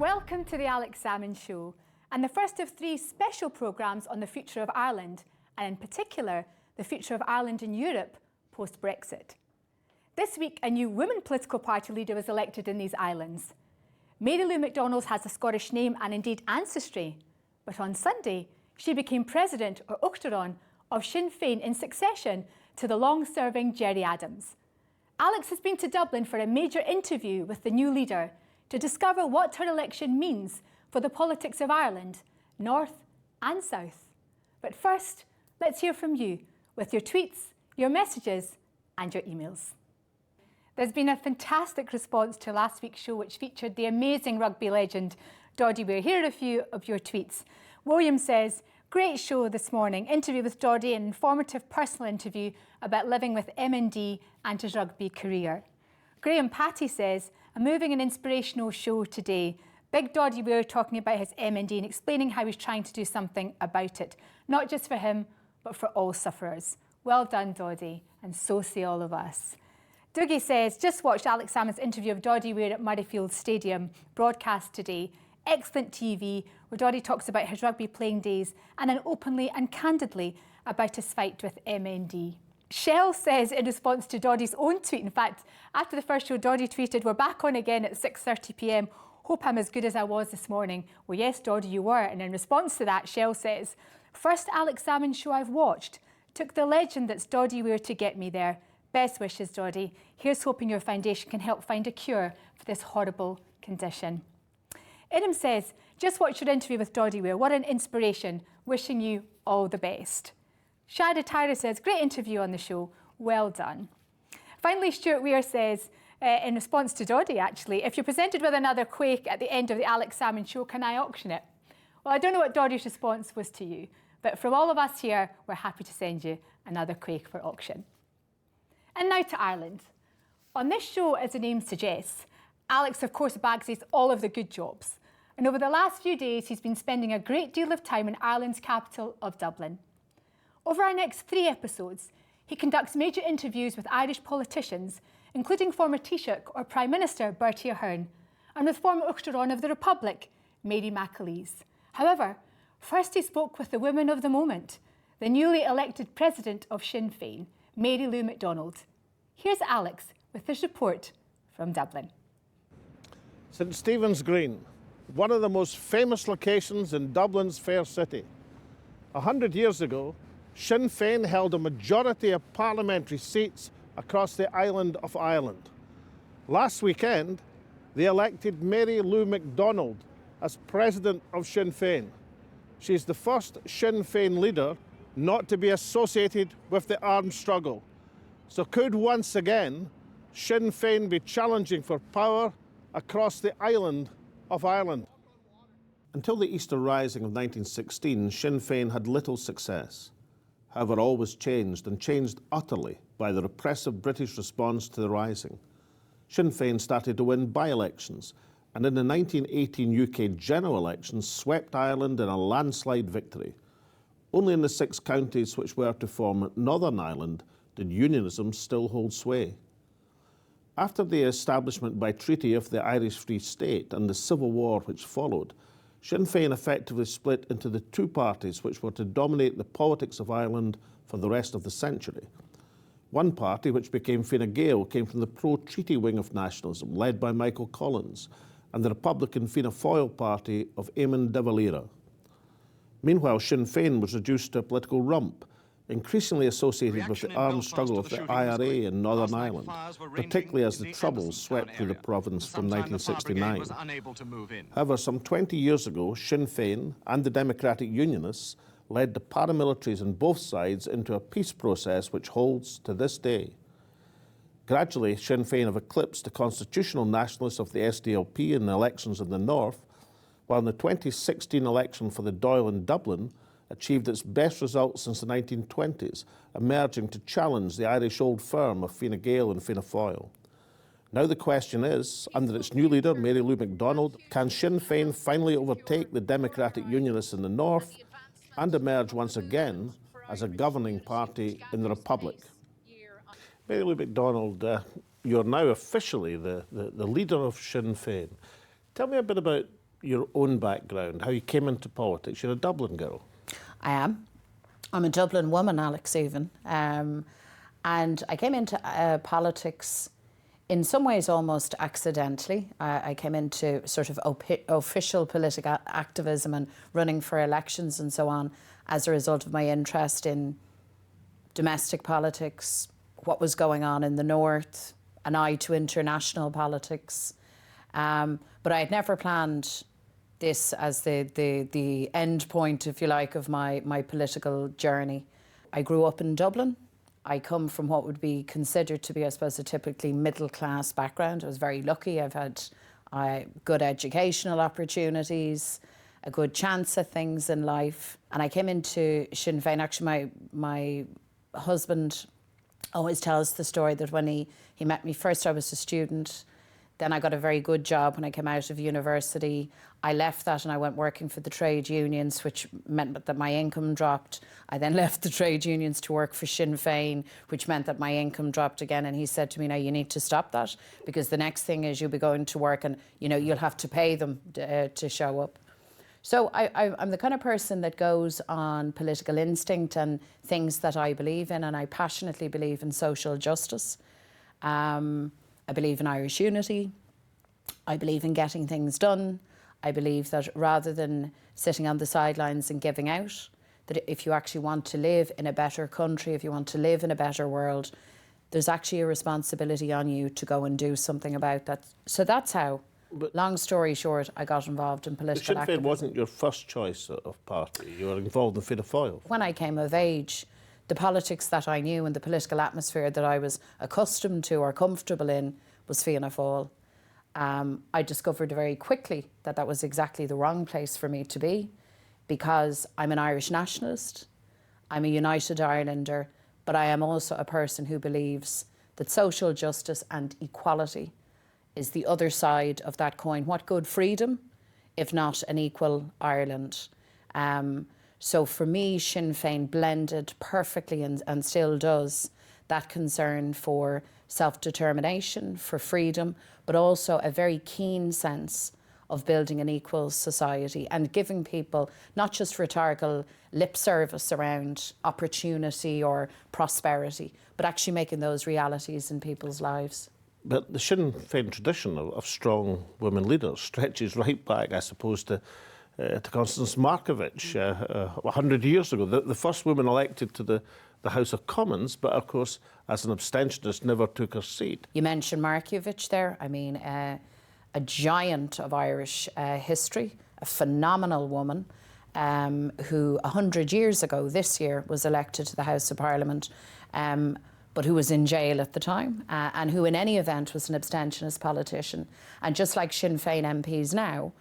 Welcome to the Alex Salmond Show, and the first of 3 special programmes on the future of Ireland, and in particular, the future of Ireland in Europe post-Brexit. This week, a new women political party leader was elected in these islands. Mary Lou McDonald has a Scottish name and indeed ancestry, but on Sunday, she became president, or Uachtaráin, of Sinn Fein in succession to the long-serving Gerry Adams. Alex has been to Dublin for a major interview with the new leader to discover what her election means for the politics of Ireland, north and south. But first, let's hear from you with your tweets, your messages and your emails. There's been a fantastic response to last week's show, which featured the amazing rugby legend Doddy Weir. Here are a few of your tweets. William says, great show this morning. Interview with Doddy, an informative personal interview about living with MND and his rugby career. Graham Patty says, a moving and inspirational show today. Big Doddy Weir talking about his MND and explaining how he's trying to do something about it, not just for him, but for all sufferers. Well done, Doddy, and so say all of us. Dougie says, just watched Alex Salmond's interview of Doddy Weir at Murrayfield Stadium, broadcast today. Excellent TV, where Doddy talks about his rugby playing days and then openly and candidly about his fight with MND. Shell says in response to Doddy's own tweet, in fact, after the first show, Doddy tweeted, we're back on again at 6:30 p.m. Hope I'm as good as I was this morning. Well, yes, Doddy, you were. And in response to that, Shell says, first Alex Salmond show I've watched. Took the legend that's Doddy Weir to get me there. Best wishes, Doddy. Here's hoping your foundation can help find a cure for this horrible condition. Idem says, just watched your interview with Doddy Weir. What an inspiration. Wishing you all the best. Shada Tyra says, great interview on the show. Well done. Finally, Stuart Weir says, in response to Doddy actually, if you're presented with another quake at the end of the Alex Salmond show, can I auction it? Well, I don't know what Doddy's response was to you, but from all of us here, we're happy to send you another quake for auction. And now to Ireland. On this show, as the name suggests, Alex, of course, bags all of the good jobs. And over the last few days, he's been spending a great deal of time in Ireland's capital of Dublin. Over our next 3 episodes, he conducts major interviews with Irish politicians, including former Taoiseach or Prime Minister Bertie Ahern, and with former Uachtaráin of the Republic, Mary McAleese. However, first he spoke with the woman of the moment, the newly elected president of Sinn Fein, Mary Lou McDonald. Here's Alex with his report from Dublin. St Stephen's Green, one of the most famous locations in Dublin's fair city. 100 years ago, Sinn Fein held a majority of parliamentary seats across the island of Ireland. Last weekend, they elected Mary Lou McDonald as president of Sinn Fein. She's the first Sinn Fein leader not to be associated with the armed struggle. So could once again Sinn Fein be challenging for power across the island of Ireland? Until the Easter Rising of 1916, Sinn Fein had little success. However, all was changed, and changed utterly, by the repressive British response to the Rising. Sinn Fein started to win by-elections, and in the 1918 UK general elections swept Ireland in a landslide victory. Only in the 6 counties which were to form Northern Ireland did unionism still hold sway. After the establishment by treaty of the Irish Free State and the Civil War which followed, Sinn Fein effectively split into the 2 parties which were to dominate the politics of Ireland for the rest of the century. One party, which became Fine Gael, came from the pro-treaty wing of nationalism, led by Michael Collins, and the Republican Fianna Fáil party of Eamon de Valera. Meanwhile, Sinn Fein was reduced to a political rump, increasingly associated with the armed struggle of the IRA in Northern Ireland, particularly as the Troubles swept through the province from 1969. However, some 20 years ago, Sinn Fein and the Democratic Unionists led the paramilitaries on both sides into a peace process which holds to this day. Gradually, Sinn Fein have eclipsed the constitutional nationalists of the SDLP in the elections in the north, while in the 2016 election for the Dáil in Dublin, achieved its best results since the 1920s, emerging to challenge the Irish old firm of Fine Gael and Fianna Fáil. Now the question is, under its new leader, Mary Lou McDonald, can Sinn Fein finally overtake the Democratic Unionists in the north and emerge once again as a governing party in the Republic? Mary Lou McDonald, you're now officially the leader of Sinn Fein. Tell me a bit about your own background, how you came into politics. You're a Dublin girl. I am. I'm a Dublin woman, Alex, even. And I came into politics in some ways almost accidentally. I came into sort of official political activism and running for elections and so on as a result of my interest in domestic politics, what was going on in the north, an eye to international politics. But I had never planned this as the end point, if you like, of my political journey. I grew up in Dublin. I come from what would be considered to be, I suppose, a typically middle-class background. I was very lucky. I've had good educational opportunities, a good chance at things in life. And I came into Sinn Fein. Actually, my husband always tells the story that when he met me first, I was a student. Then I got a very good job when I came out of university. I left that and I went working for the trade unions, which meant that my income dropped. I then left the trade unions to work for Sinn Fein, which meant that my income dropped again. And he said to me, "Now you need to stop that, because the next thing is you'll be going to work and you'll have to pay them to show up." So I'm the kind of person that goes on political instinct and things that I believe in, and I passionately believe in social justice. I believe in Irish unity. I believe in getting things done. I believe that rather than sitting on the sidelines and giving out, that if you actually want to live in a better country, if you want to live in a better world, there's actually a responsibility on you to go and do something about that. So that's how, long story short, I got involved in political activism. Sinn Féin wasn't your first choice of party. You were involved in Fianna Fáil. When I came of age, the politics that I knew and the political atmosphere that I was accustomed to or comfortable in was Fianna Fáil. I discovered very quickly that that was exactly the wrong place for me to be, because I'm an Irish nationalist, I'm a United Irelander, but I am also a person who believes that social justice and equality is the other side of that coin. What good freedom, if not an equal Ireland? So for me, Sinn Féin blended perfectly and still does that concern for self-determination, for freedom, but also a very keen sense of building an equal society and giving people not just rhetorical lip service around opportunity or prosperity, but actually making those realities in people's lives. But the Sinn Féin tradition of strong women leaders stretches right back, I suppose, to Constance Markievicz 100 years ago, the first woman elected to the House of Commons, but of course, as an abstentionist, never took her seat. You mentioned Markievicz there. I mean, a giant of Irish history, a phenomenal woman who 100 years ago, this year, was elected to the House of Parliament, but who was in jail at the time, and who in any event was an abstentionist politician. And just like Sinn Féin MPs now,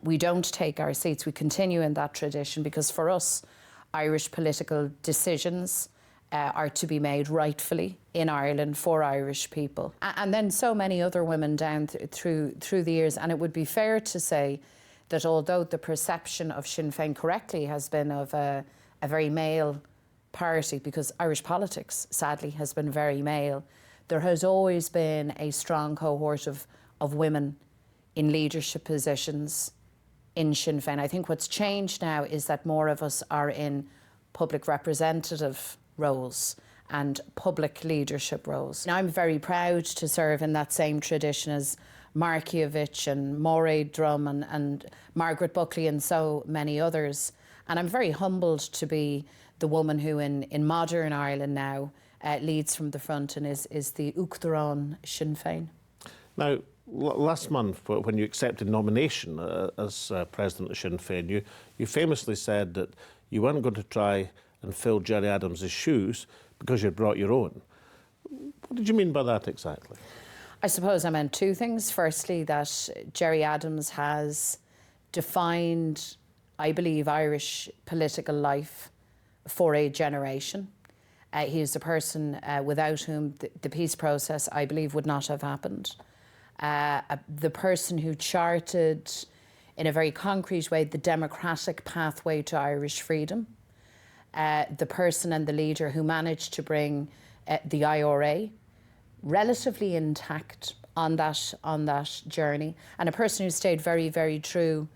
we don't take our seats. We continue in that tradition, because for us, Irish political decisions are to be made rightfully in Ireland for Irish people. And then so many other women down through the years. And it would be fair to say that although the perception of Sinn Féin correctly has been of a very male party, because Irish politics, sadly, has been very male, there has always been a strong cohort of women in leadership positions in Sinn Féin. I think what's changed now is that more of us are in public representative roles and public leadership roles. Now, I'm very proud to serve in that same tradition as Markievicz and Mairead Drum and Margaret Buckley and so many others. And I'm very humbled to be the woman who in modern Ireland now leads from the front and is the Uachtarán Sinn Féin. Now, last month, when you accepted nomination as president of Sinn Féin, you famously said that you weren't going to try and fill Gerry Adams' shoes because you'd brought your own. What did you mean by that exactly? I suppose I meant two things. Firstly, that Gerry Adams has defined, I believe, Irish political life for a generation. He is a person without whom the peace process, I believe, would not have happened. The person who charted in a very concrete way the democratic pathway to Irish freedom. The person and the leader who managed to bring the IRA relatively intact on that journey, and a person who stayed very, very true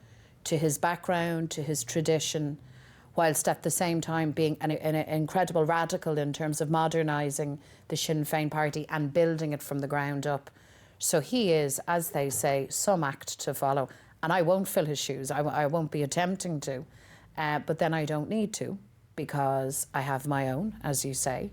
to his background, to his tradition, whilst at the same time being an incredible radical in terms of modernising the Sinn Fein party and building it from the ground up. So he is, as they say, some act to follow. And I won't fill his shoes. I won't be attempting to. But then I don't need to, because I have my own, as you say.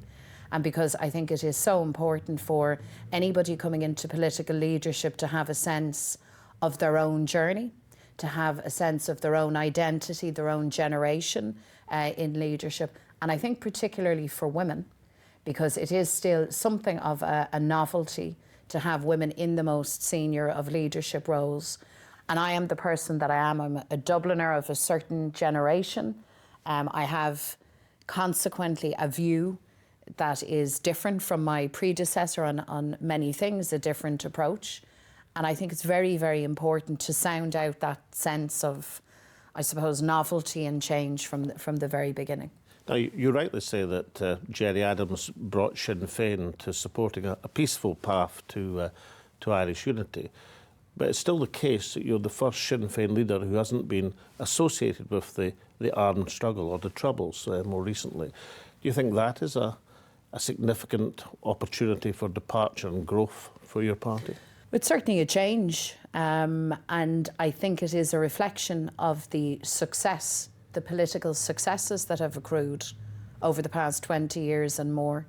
And because I think it is so important for anybody coming into political leadership to have a sense of their own journey, to have a sense of their own identity, their own generation in leadership. And I think particularly for women, because it is still something of a novelty to have women in the most senior of leadership roles. And I am the person that I am. I'm a Dubliner of a certain generation. I have consequently a view that is different from my predecessor on many things, a different approach. And I think it's very, very important to sound out that sense of, I suppose, novelty and change from the very beginning. Now, you rightly say that Gerry Adams brought Sinn Féin to supporting a peaceful path to Irish unity. But it's still the case that you're the first Sinn Féin leader who hasn't been associated with the armed struggle or the Troubles more recently. Do you think that is a significant opportunity for departure and growth for your party? It's certainly a change, and I think it is a reflection of the success, the political successes that have accrued over the past 20 years and more,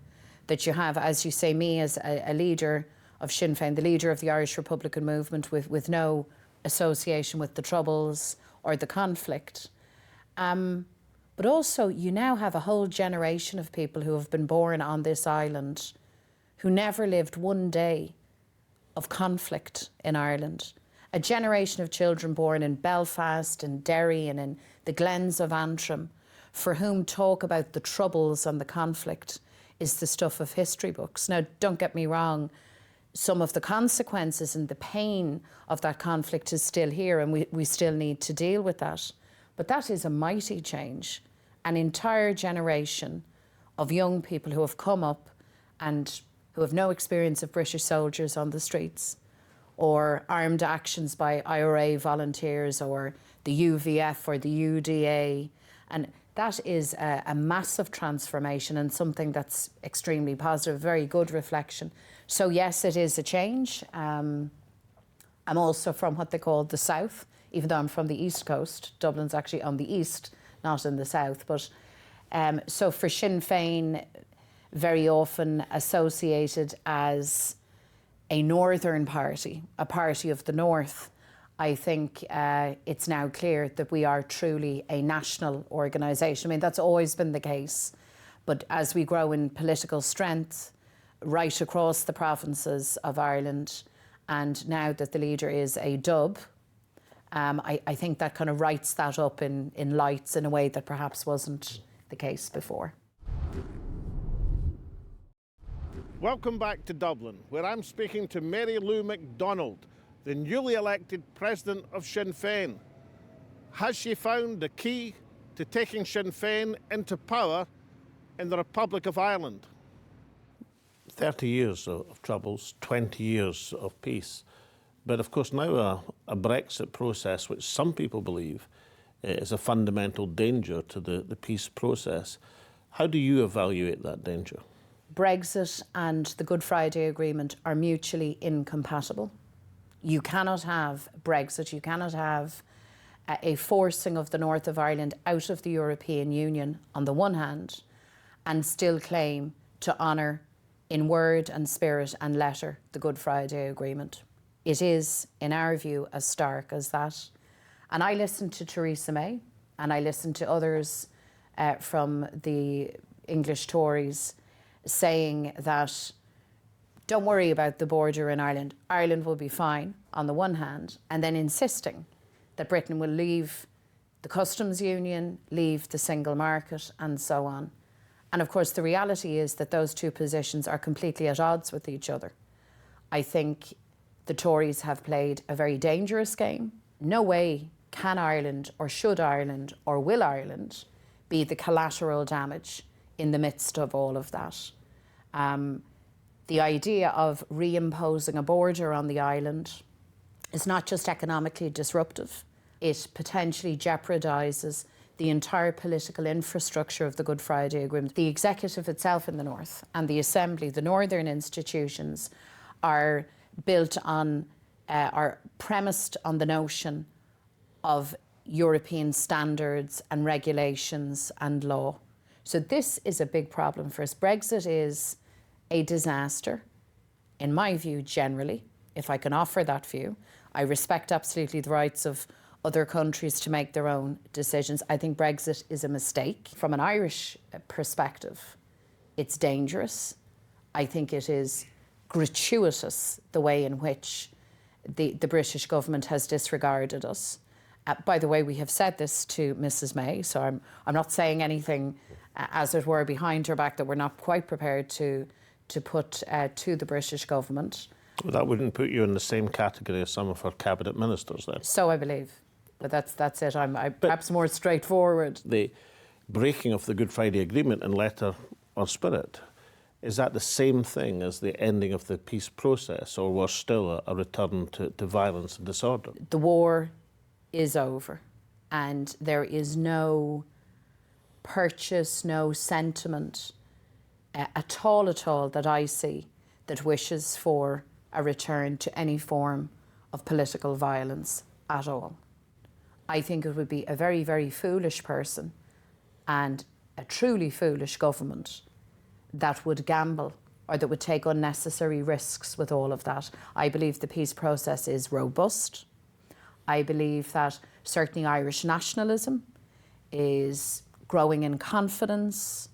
that you have, as you say, me as a leader of Sinn Féin, the leader of the Irish Republican movement with no association with the Troubles or the conflict. But also you now have a whole generation of people who have been born on this island who never lived one day of conflict in Ireland. A generation of children born in Belfast and Derry and in the glens of Antrim, for whom talk about the Troubles and the conflict is the stuff of history books. Now, don't get me wrong, some of the consequences and the pain of that conflict is still here, and we still need to deal with that. But that is a mighty change. An entire generation of young people who have come up and who have no experience of British soldiers on the streets or armed actions by IRA volunteers or the UVF or the UDA. And that is a massive transformation and something that's extremely positive, very good reflection. So yes, it is a change. I'm also from what they call the South, even though I'm from the East Coast. Dublin's actually on the east, not in the south. But so for Sinn Féin, very often associated as a northern party, a party of the north, I think it's now clear that we are truly a national organisation. I mean, that's always been the case. But as we grow in political strength right across the provinces of Ireland, and now that the leader is a Dub, I think that kind of writes that up in lights in a way that perhaps wasn't the case before. Welcome back to Dublin, where I'm speaking to Mary Lou McDonald, the newly elected president of Sinn Féin. Has she found the key to taking Sinn Féin into power in the Republic of Ireland? 30 years of troubles, 20 years of peace. But of course now a Brexit process, which some people believe is a fundamental danger to the peace process. How do you evaluate that danger? Brexit and the Good Friday Agreement are mutually incompatible. You cannot have Brexit, you cannot have a forcing of the north of Ireland out of the European Union on the one hand, and still claim to honour in word and spirit and letter the Good Friday Agreement. It is, in our view, as stark as that. And I listened to Theresa May, and I listened to others from the English Tories saying that don't worry about the border in Ireland. Ireland will be fine, on the one hand, and then insisting that Britain will leave the customs union, leave the single market, and so on. And of course, the reality is that those two positions are completely at odds with each other. I think the Tories have played a very dangerous game. No way can Ireland, or should Ireland, or will Ireland be the collateral damage in the midst of all of that. The idea of reimposing a border on the island is not just economically disruptive, it potentially jeopardises the entire political infrastructure of the Good Friday Agreement. The executive itself in the North and the Assembly, the northern institutions, are built on, are premised on the notion of European standards and regulations and law. So this is a big problem for us. Brexit is a disaster, in my view, generally, if I can offer that view. I respect absolutely the rights of other countries to make their own decisions. I think Brexit is a mistake. From an Irish perspective, it's dangerous. I think it is gratuitous the way in which the British government has disregarded us. By the way, we have said this to Mrs May, so I'm not saying anything, as it were, behind her back that we're not quite prepared to put to the British government. Well, that wouldn't put you in the same category as some of our cabinet ministers then. So I believe. But that's it. I'm perhaps more straightforward. The breaking of the Good Friday Agreement in letter or spirit, is that the same thing as the ending of the peace process, or was still a return to violence and disorder? The war is over, and there is no purchase, no sentiment at all that I see that wishes for a return to any form of political violence at all. I think it would be a very, very foolish person and a truly foolish government that would gamble or that would take unnecessary risks with all of that. I believe the peace process is robust. I believe that certainly Irish nationalism is growing in confidence,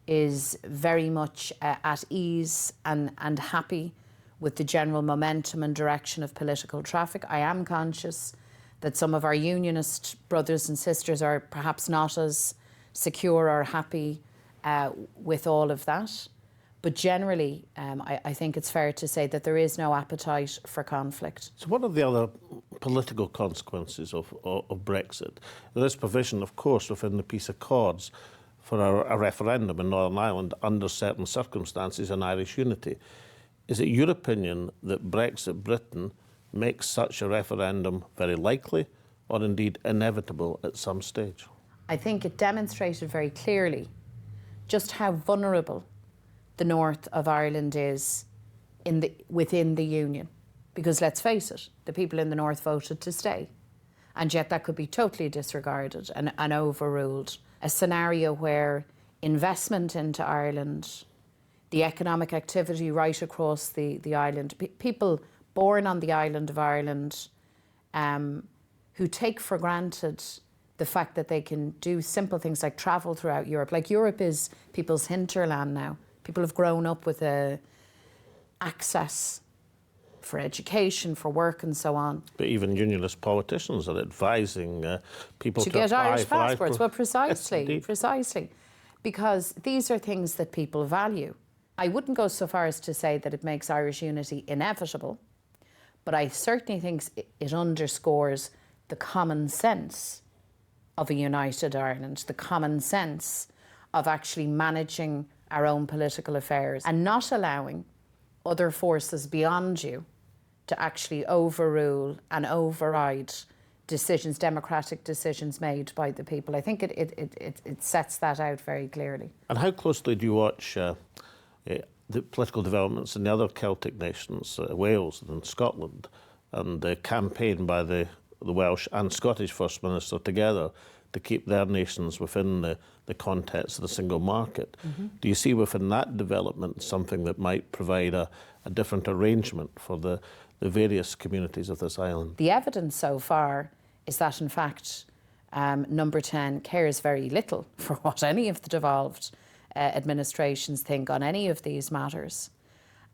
is very much at ease and happy with the general momentum and direction of political traffic. I am conscious that some of our unionist brothers and sisters are perhaps not as secure or happy with all of that. But generally, I think it's fair to say that there is no appetite for conflict. So what are the other political consequences of Brexit? There is provision, of course, within the peace accords for a referendum in Northern Ireland under certain circumstances on Irish unity. Is it your opinion that Brexit Britain makes such a referendum very likely or indeed inevitable at some stage? I think it demonstrated very clearly just how vulnerable the north of Ireland is within the Union. Because let's face it, the people in the north voted to stay. And yet that could be totally disregarded and overruled. A scenario where investment into Ireland, the economic activity right across the island, people born on the island of Ireland who take for granted the fact that they can do simple things like travel throughout Europe. Like, Europe is people's hinterland now. People have grown up with access for education, for work and so on. But even unionist politicians are advising people to get apply Irish for passports. Well, precisely, Yes, precisely. Because these are things that people value. I wouldn't go so far as to say that it makes Irish unity inevitable, but I certainly think it underscores the common sense of a united Ireland, the common sense of actually managing our own political affairs and not allowing other forces beyond you to actually overrule and override decisions, democratic decisions made by the people. I think it sets that out very clearly. And how closely do you watch the political developments in the other Celtic nations, Wales and Scotland, and the campaign by the Welsh and Scottish First Minister together to keep their nations within the context of the single market? Mm-hmm. Do you see within that development something that might provide a different arrangement for the various communities of this island? The evidence so far is that, in fact, Number 10 cares very little for what any of the devolved administrations think on any of these matters.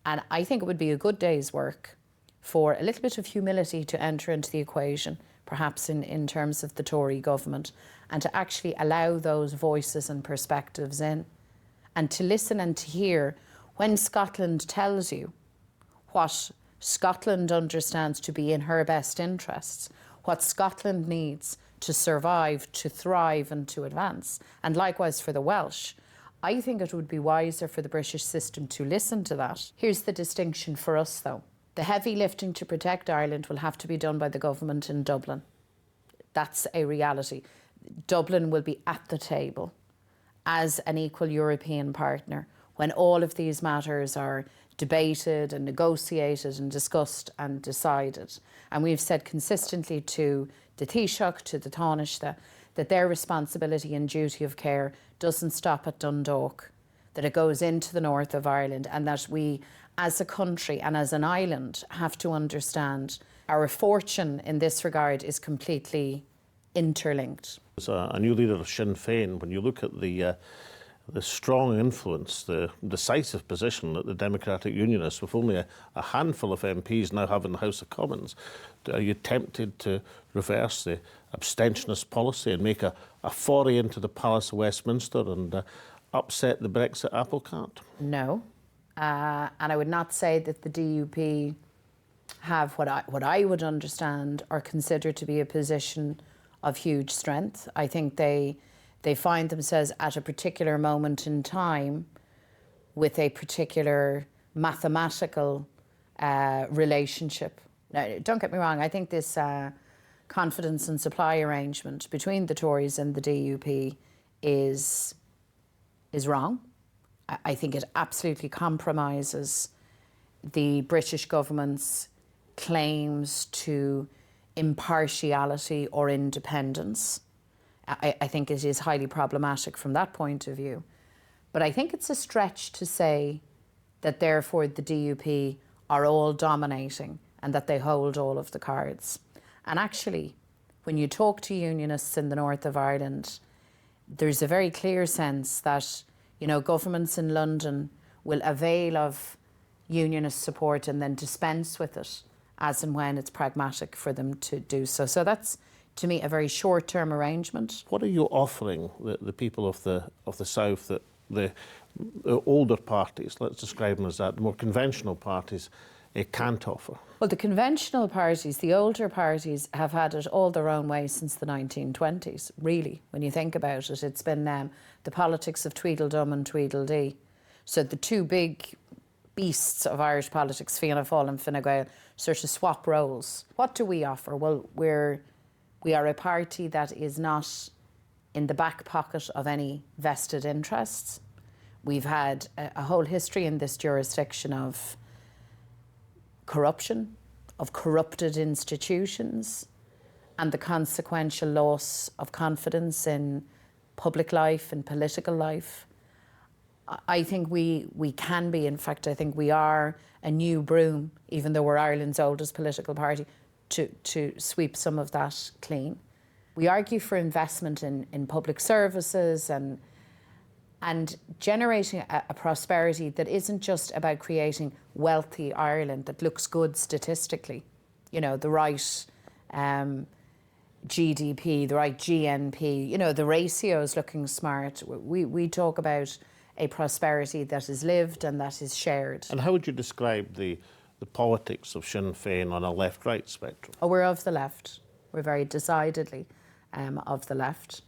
And I think it would be a good day's work for a little bit of humility to enter into the equation, perhaps in terms of the Tory government, and to actually allow those voices and perspectives in, and to listen and to hear when Scotland tells you what Scotland understands to be in her best interests, what Scotland needs to survive, to thrive and to advance. And likewise for the Welsh. I think it would be wiser for the British system to listen to that. Here's the distinction for us though. The heavy lifting to protect Ireland will have to be done by the government in Dublin. That's a reality. Dublin will be at the table as an equal European partner when all of these matters are debated and negotiated and discussed and decided. And we've said consistently to the Taoiseach, to the Taoiseach, that their responsibility and duty of care doesn't stop at Dundalk, that it goes into the north of Ireland, and that we, as a country and as an island, have to understand our fortune in this regard is completely interlinked. As a new leader of Sinn Fein, when you look at the strong influence, the decisive position that the Democratic Unionists, with only a handful of MPs now have in the House of Commons, are you tempted to reverse the abstentionist policy and make a foray into the Palace of Westminster and upset the Brexit apple cart? No. And I would not say that the DUP have what I would understand or consider to be a position of huge strength. I think they find themselves at a particular moment in time with a particular mathematical relationship. Now, don't get me wrong, I think this confidence and supply arrangement between the Tories and the DUP is wrong. I think it absolutely compromises the British government's claims to impartiality or independence. I think it is highly problematic from that point of view. But I think it's a stretch to say that therefore the DUP are all dominating and that they hold all of the cards. And actually, when you talk to unionists in the north of Ireland, there's a very clear sense that, you know, governments in London will avail of unionist support and then dispense with it as and when it's pragmatic for them to do so. So that's, to me, a very short-term arrangement. What are you offering the people of the South that the older parties, let's describe them as that, the more conventional parties, can't offer? Well, the conventional parties, the older parties, have had it all their own way since the 1920s, really, when you think about it. It's been the politics of Tweedledum and Tweedledee. So the two big beasts of Irish politics, Fianna Fáil and Fine Gael, sort of swap roles. What do we offer? Well, we are a party that is not in the back pocket of any vested interests. We've had a whole history in this jurisdiction of corruption, of corrupted institutions, and the consequential loss of confidence in public life and political life. I think we can be, in fact, I think we are a new broom, even though we're Ireland's oldest political party, to sweep some of that clean. We argue for investment in public services and generating a prosperity that isn't just about creating wealthy Ireland that looks good statistically. You know, the right GDP, the right GNP, you know, the ratios looking smart. We talk about a prosperity that is lived and that is shared. And how would you describe the politics of Sinn Féin on a left-right spectrum? Oh, we're of the left. We're very decidedly of the left.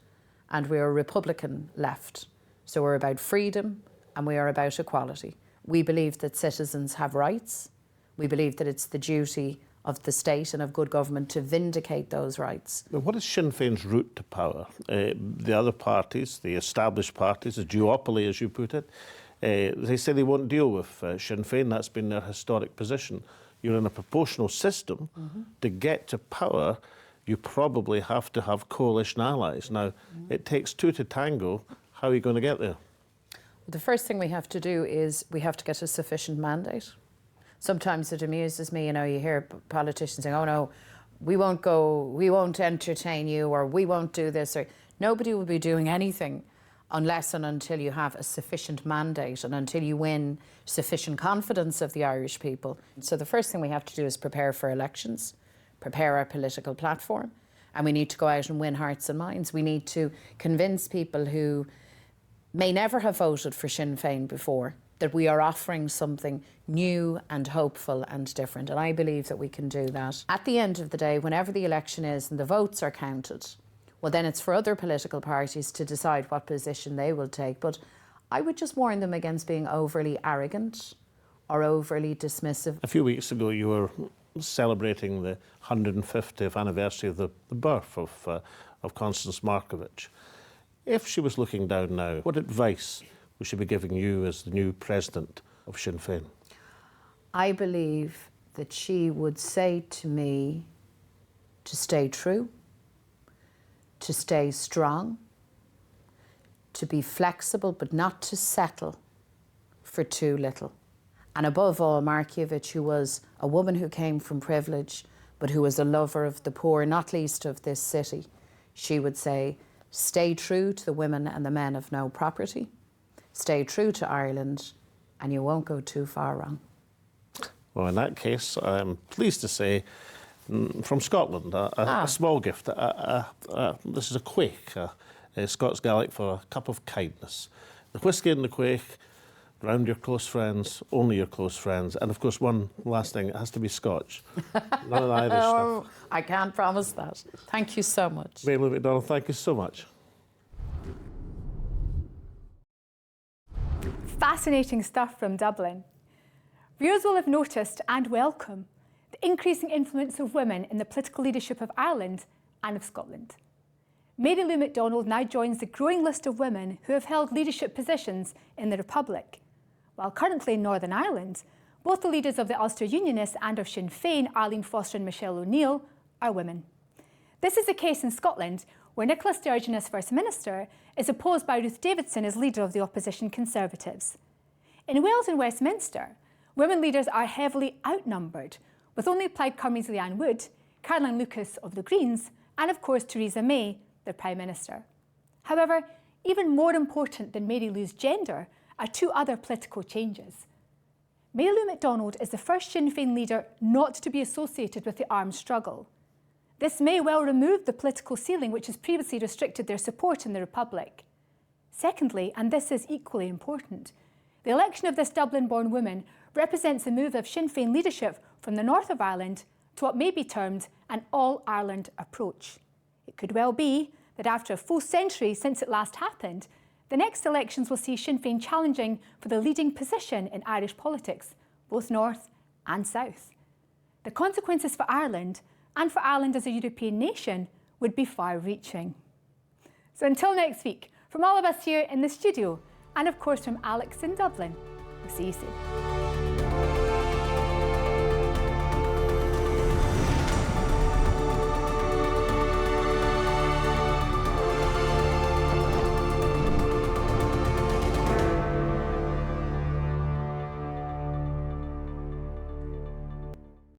And we're a Republican left. So we're about freedom and we are about equality. We believe that citizens have rights. We believe that it's the duty of the state and of good government to vindicate those rights. But what is Sinn Féin's route to power? The other parties, the established parties, the duopoly as you put it, they say they won't deal with Sinn Féin. That's been their historic position. You're in a proportional system. To get to power, you probably have to have coalition allies. Now, it takes two to tango. How are you going to get there? The first thing we have to do is we have to get a sufficient mandate. Sometimes it amuses me, you know, you hear politicians saying, oh no, we won't entertain you, or we won't do this, or nobody will be doing anything unless and until you have a sufficient mandate and until you win sufficient confidence of the Irish people. So the first thing we have to do is prepare for elections, prepare our political platform, and we need to go out and win hearts and minds. We need to convince people who may never have voted for Sinn Féin before that we are offering something new and hopeful and different. And I believe that we can do that. At the end of the day, whenever the election is and the votes are counted, well, then it's for other political parties to decide what position they will take. But I would just warn them against being overly arrogant or overly dismissive. A few weeks ago, you were celebrating the 150th anniversary of the birth of Constance Markievicz. If she was looking down now, what advice would she be giving you as the new president of Sinn Fein? I believe that she would say to me to stay true, to stay strong, to be flexible but not to settle for too little. And above all, Markievicz, who was a woman who came from privilege, but who was a lover of the poor, not least of this city, she would say, stay true to the women and the men of no property, stay true to Ireland, and you won't go too far wrong. Well, in that case, I'm pleased to say, from Scotland, a small gift. This is a quaich, Scots Gaelic for a cup of kindness. The whisky in the quaich, round your close friends, only your close friends. And of course, one last thing, it has to be Scotch. None of the Irish stuff. I can't promise that. Thank you so much. Lou McDonald, thank you so much. Fascinating stuff from Dublin. Viewers will have noticed and welcome the increasing influence of women in the political leadership of Ireland and of Scotland. Mary Lou McDonald now joins the growing list of women who have held leadership positions in the Republic, while currently in Northern Ireland, both the leaders of the Ulster Unionists and of Sinn Féin, Arlene Foster and Michelle O'Neill, are women. This is the case in Scotland, where Nicola Sturgeon as First Minister is opposed by Ruth Davidson as leader of the opposition Conservatives. In Wales and Westminster, women leaders are heavily outnumbered, with only Plaid Cymru's Leanne Wood, Caroline Lucas of the Greens, and of course Theresa May, the Prime Minister. However, even more important than Mary Lou's gender are two other political changes. Mary Lou McDonald is the first Sinn Féin leader not to be associated with the armed struggle. This may well remove the political ceiling which has previously restricted their support in the Republic. Secondly, and this is equally important, the election of this Dublin-born woman represents a move of Sinn Féin leadership from the north of Ireland to what may be termed an all-Ireland approach. It could well be that after a full century since it last happened, the next elections will see Sinn Féin challenging for the leading position in Irish politics, both north and south. The consequences for Ireland and for Ireland as a European nation would be far-reaching. So until next week, from all of us here in the studio, and of course from Alex in Dublin, we'll see you soon.